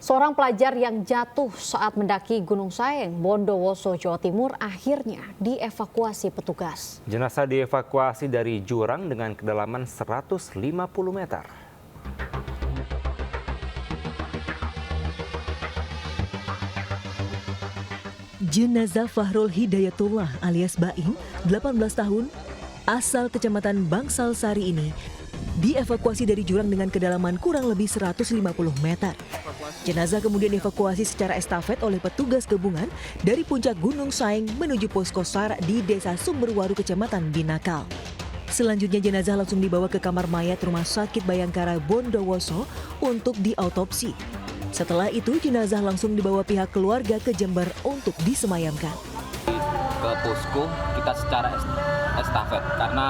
Seorang pelajar yang jatuh saat mendaki Gunung Saeng, Bondowoso, Jawa Timur akhirnya dievakuasi petugas. Jenazah dievakuasi dari jurang dengan kedalaman 150 meter. Jenazah Fahrul Hidayatullah alias Baim, 18 tahun, asal Kecamatan Bangsal Sari ini dievakuasi dari jurang dengan kedalaman kurang lebih 150 meter. Jenazah kemudian dievakuasi secara estafet oleh petugas gabungan dari puncak Gunung Saeng menuju posko SAR di Desa Sumberwaru, Kecamatan Binakal. Selanjutnya jenazah langsung dibawa ke kamar mayat Rumah Sakit Bayangkara Bondowoso untuk diautopsi. Setelah itu jenazah langsung dibawa pihak keluarga ke Jember untuk disemayamkan. Ke posko kita secara estafet karena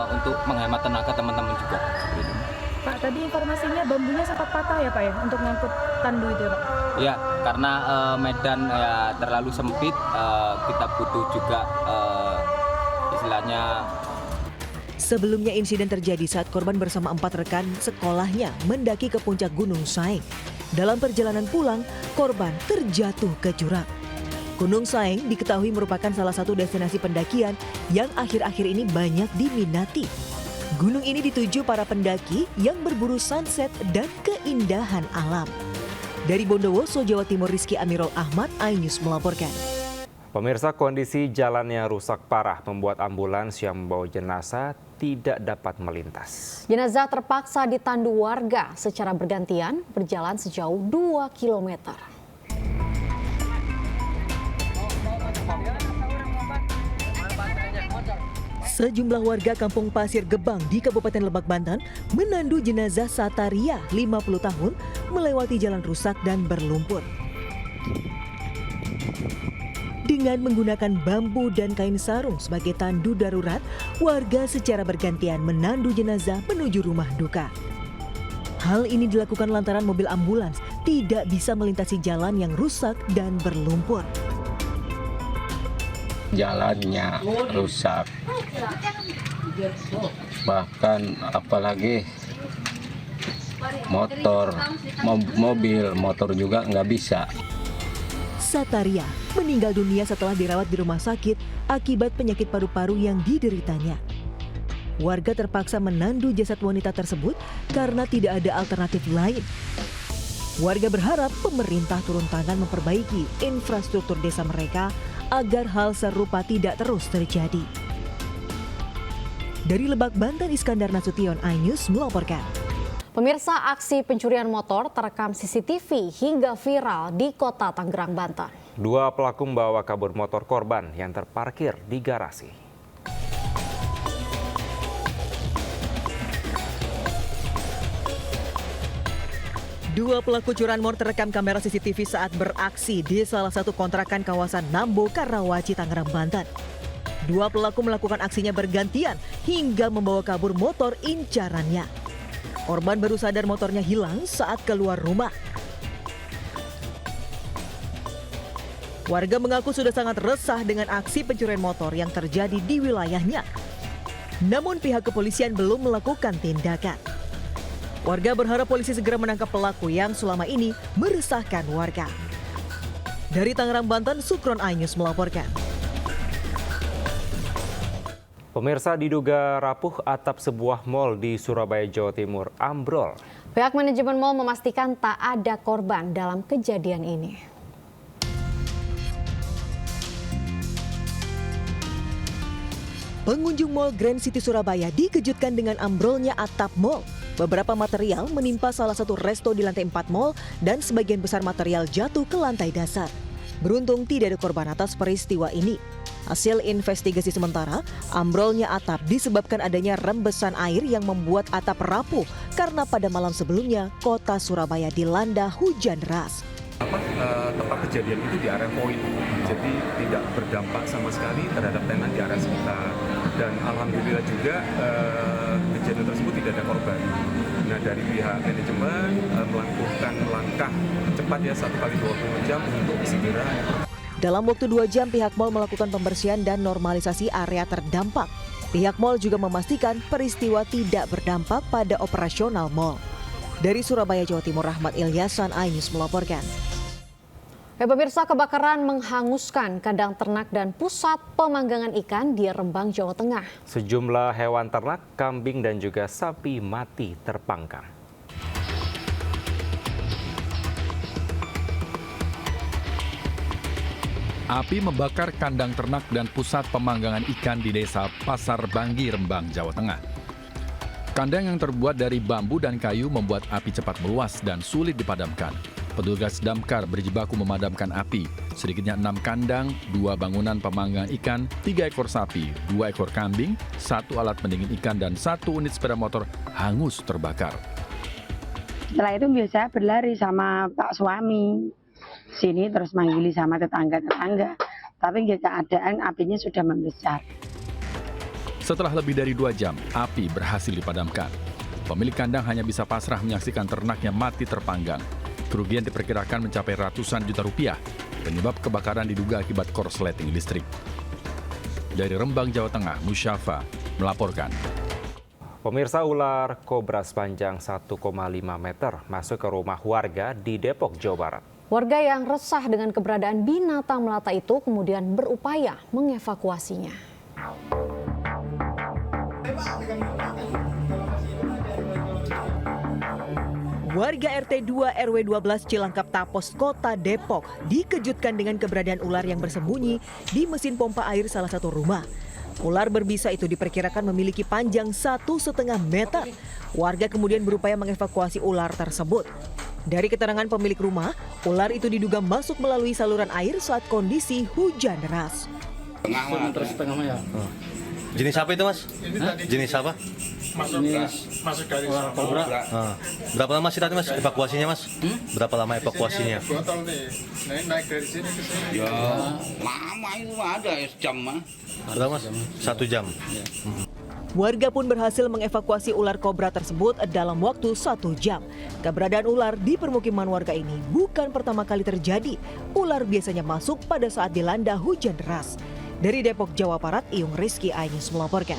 untuk menghemat tenaga teman-teman juga. Pak, tadi informasinya bambunya sempat patah ya Pak ya untuk ngangkut tandu itu Pak? Ya, karena medan ya terlalu sempit, kita butuh juga istilahnya. Sebelumnya insiden terjadi saat korban bersama 4 rekan sekolahnya mendaki ke puncak Gunung Saeng. Dalam perjalanan pulang, korban terjatuh ke jurang. Gunung Saeng diketahui merupakan salah satu destinasi pendakian yang akhir-akhir ini banyak diminati. Gunung ini dituju para pendaki yang berburu sunset dan keindahan alam. Dari Bondowoso, Jawa Timur, Rizky Amirul Ahmad, iNews melaporkan. Pemirsa, kondisi jalannya rusak parah membuat ambulans yang membawa jenazah tidak dapat melintas. Jenazah terpaksa ditandu warga secara bergantian berjalan sejauh 2 kilometer. Sejumlah warga Kampung Pasir Gebang di Kabupaten Lebak, Banten menandu jenazah Sataria 50 tahun melewati jalan rusak dan berlumpur. Dengan menggunakan bambu dan kain sarung sebagai tandu darurat, warga secara bergantian menandu jenazah menuju rumah duka. Hal ini dilakukan lantaran mobil ambulans tidak bisa melintasi jalan yang rusak dan berlumpur. Jalannya rusak, bahkan apalagi motor juga nggak bisa. Sataria meninggal dunia setelah dirawat di rumah sakit akibat penyakit paru-paru yang dideritanya. Warga terpaksa menandu jasad wanita tersebut karena tidak ada alternatif lain. Warga berharap pemerintah turun tangan memperbaiki infrastruktur desa mereka agar hal serupa tidak terus terjadi. Dari Lebak, Banten, Iskandar Nasution, iNews melaporkan. Pemirsa, aksi pencurian motor terekam CCTV hingga viral di kota Tangerang, Banten. 2 pelaku membawa kabur motor korban yang terparkir di garasi. Dua pelaku curanmor terekam kamera CCTV saat beraksi di salah satu kontrakan kawasan Nambo, Karawaci, Tangerang, Banten. 2 pelaku melakukan aksinya bergantian hingga membawa kabur motor incarannya. Korban baru sadar motornya hilang saat keluar rumah. Warga mengaku sudah sangat resah dengan aksi pencurian motor yang terjadi di wilayahnya. Namun pihak kepolisian belum melakukan tindakan. Warga berharap polisi segera menangkap pelaku yang selama ini meresahkan warga. Dari Tangerang, Banten, Sukron, iNews melaporkan. Pemirsa, diduga rapuh atap sebuah mal di Surabaya, Jawa Timur ambrol. Pihak manajemen mal memastikan tak ada korban dalam kejadian ini. Pengunjung Mall Grand City Surabaya dikejutkan dengan ambrolnya atap mal. Beberapa material menimpa salah satu resto di lantai 4 mal dan sebagian besar material jatuh ke lantai dasar. Beruntung tidak ada korban atas peristiwa ini. Hasil investigasi sementara, ambrolnya atap disebabkan adanya rembesan air yang membuat atap rapuh karena pada malam sebelumnya kota Surabaya dilanda hujan deras. Tempat kejadian itu di area poin, jadi tidak berdampak sama sekali terhadap tenan di area sekitar. Dan alhamdulillah juga kejadian tersebut tidak ada korban. Nah, dari pihak manajemen melakukan langkah cepat ya 1x20 jam untuk segera. Dalam waktu 2 jam pihak mal melakukan pembersihan dan normalisasi area terdampak. Pihak mal juga memastikan peristiwa tidak berdampak pada operasional mal. Dari Surabaya, Jawa Timur, Rahmat Ilyasan, iNews melaporkan. Pemirsa, kebakaran menghanguskan kandang ternak dan pusat pemanggangan ikan di Rembang, Jawa Tengah. Sejumlah hewan ternak, kambing dan juga sapi mati terpanggang. Api membakar kandang ternak dan pusat pemanggangan ikan di desa Pasar Banggi, Rembang, Jawa Tengah. Kandang yang terbuat dari bambu dan kayu membuat api cepat meluas dan sulit dipadamkan. Petugas damkar berjibaku memadamkan api. Sedikitnya 6 kandang, 2 bangunan pemanggangan ikan, 3 ekor sapi, 2 ekor kambing, 1 alat pendingin ikan, dan 1 unit sepeda motor hangus terbakar. Setelah itu biasa berlari sama Pak suami. Sini terus manggili sama tetangga-tetangga. Tapi keadaan apinya sudah membesar. Setelah lebih dari 2 jam, api berhasil dipadamkan. Pemilik kandang hanya bisa pasrah menyaksikan ternaknya mati terpanggang. Kerugian diperkirakan mencapai ratusan juta rupiah. Penyebab kebakaran diduga akibat korsleting listrik. Dari Rembang, Jawa Tengah, Musyafa melaporkan. Pemirsa, ular kobra sepanjang 1,5 meter masuk ke rumah warga di Depok, Jawa Barat. Warga yang resah dengan keberadaan binatang melata itu kemudian berupaya mengevakuasinya. Warga RT 2 RW 12 Cilangkap Tapos, Kota Depok dikejutkan dengan keberadaan ular yang bersembunyi di mesin pompa air salah satu rumah. Ular berbisa itu diperkirakan memiliki panjang 1,5 meter. Warga kemudian berupaya mengevakuasi ular tersebut. Dari keterangan pemilik rumah, ular itu diduga masuk melalui saluran air saat kondisi hujan deras. Jenis apa itu, Mas? Jenis apa? Masuk dari kobra. Berapa lama sih tadi, Mas, evakuasinya, Mas? Berapa lama evakuasinya? Botol nih, naik dari sini ke sini. Ya, lama itu ada jam mah. Berapa, Mas? 1 jam. Warga pun berhasil mengevakuasi ular kobra tersebut dalam waktu 1 jam. Keberadaan ular di permukiman warga ini bukan pertama kali terjadi. Ular biasanya masuk pada saat dilanda hujan deras. Dari Depok, Jawa Barat, Iyung Rizky, iNews melaporkan.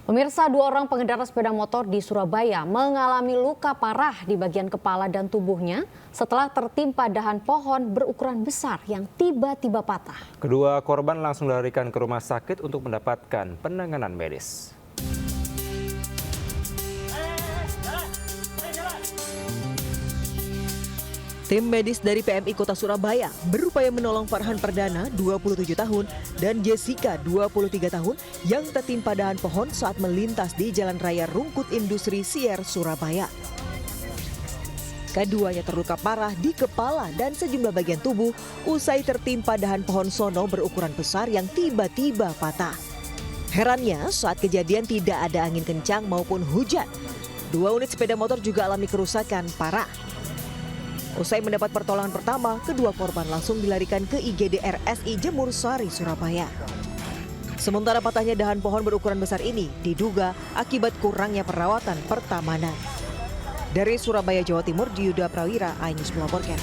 Pemirsa, 2 orang pengendara sepeda motor di Surabaya mengalami luka parah di bagian kepala dan tubuhnya setelah tertimpa dahan pohon berukuran besar yang tiba-tiba patah. Kedua korban langsung dilarikan ke rumah sakit untuk mendapatkan penanganan medis. Tim medis dari PMI Kota Surabaya berupaya menolong Farhan Perdana, 27 tahun, dan Jessica, 23 tahun, yang tertimpa dahan pohon saat melintas di Jalan Raya Rungkut Industri Sier, Surabaya. Keduanya terluka parah di kepala dan sejumlah bagian tubuh usai tertimpa dahan pohon sono berukuran besar yang tiba-tiba patah. Herannya, saat kejadian tidak ada angin kencang maupun hujan. 2 unit sepeda motor juga alami kerusakan parah. Usai mendapat pertolongan pertama, kedua korban langsung dilarikan ke IGD RSI Jemur Sari, Surabaya. Sementara patahnya dahan pohon berukuran besar ini diduga akibat kurangnya perawatan pertamanan. Dari Surabaya, Jawa Timur, Diyuda Prawira, iNews melaporkan.